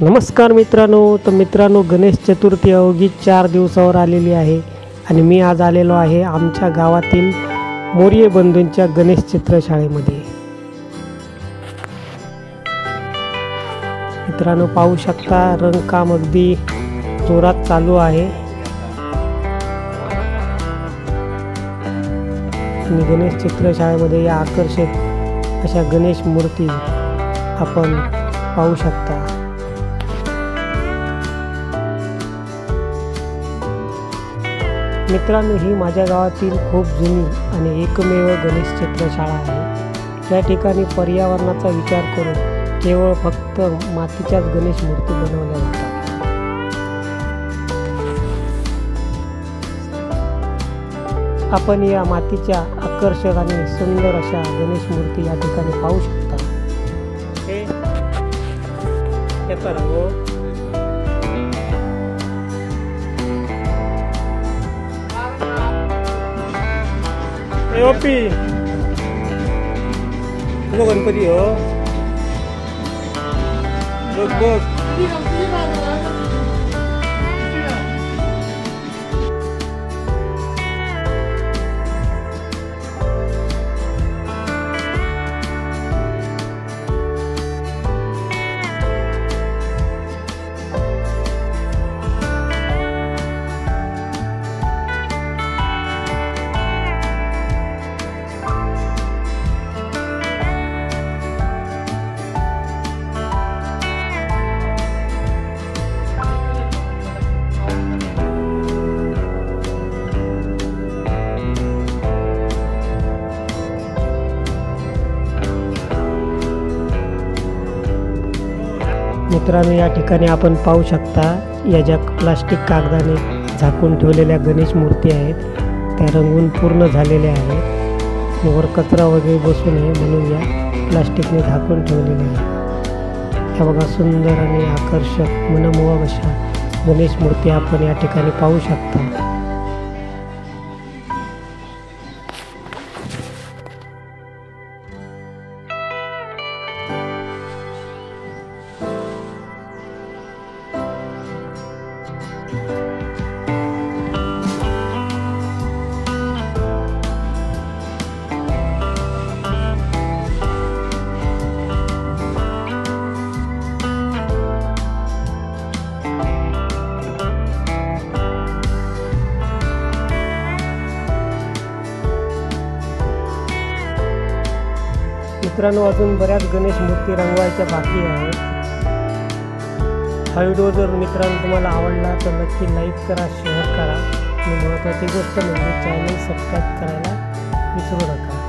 नमस्कार मित्रांनो, गणेश चतुर्थी अवघी 4 दिवसावर आलेली आहे आणि मी आज आलेलो आहे आमच्या गावातील मोरिये बंधूंच्या गणेश चित्रशाळेमध्ये। मित्रांनो, पाहू शकता रंगकाम अगदी जोरात चालू आहे आणि गणेश चित्रशाळेमध्ये या आकर्षक अशा गणेश मूर्ती आपण पाहू शकता। मित्रांनो, ही माझ्या गावातील खूप जुनी आणि एकमेव गणेश चित्रशाळा आहे। या ठिकाणी पर्यावरणाचा विचार करून केवळ फक्त मातीच्याच गणेश मूर्ती बनवल्या जातात। आपण या मातीच्या आकर्षक आणि सुंदर अशा गणेश मूर्ती या ठिकाणी पाहू शकता। ओपी गणपती हो बघ मित्रांनो, या ठिकाणी आपण पाहू शकता या ज्या प्लास्टिक कागदाने झाकून ठेवलेल्या गणेश मूर्ती आहेत त्या रंगून पूर्ण झालेल्या आहेत। वर कचरा वगैरे बसू नये म्हणून या प्लास्टिकने झाकून ठेवलेले आहे। ह्या बघा सुंदर आणि आकर्षक मनमोहक अशा गणेश मूर्ती आपण या ठिकाणी पाहू शकता। मित्रांनो, अजून बऱ्याच गणेश मूर्ती रंगवायच्या बाकी आहेत। हा व्हिडिओ जर मित्रांनो तुम्हाला आवडला तर नक्की लाईक करा, शेअर करा आणि महत्त्वाची गोष्ट म्हणजे चॅनल सबस्क्राईब करायला विसरू नका।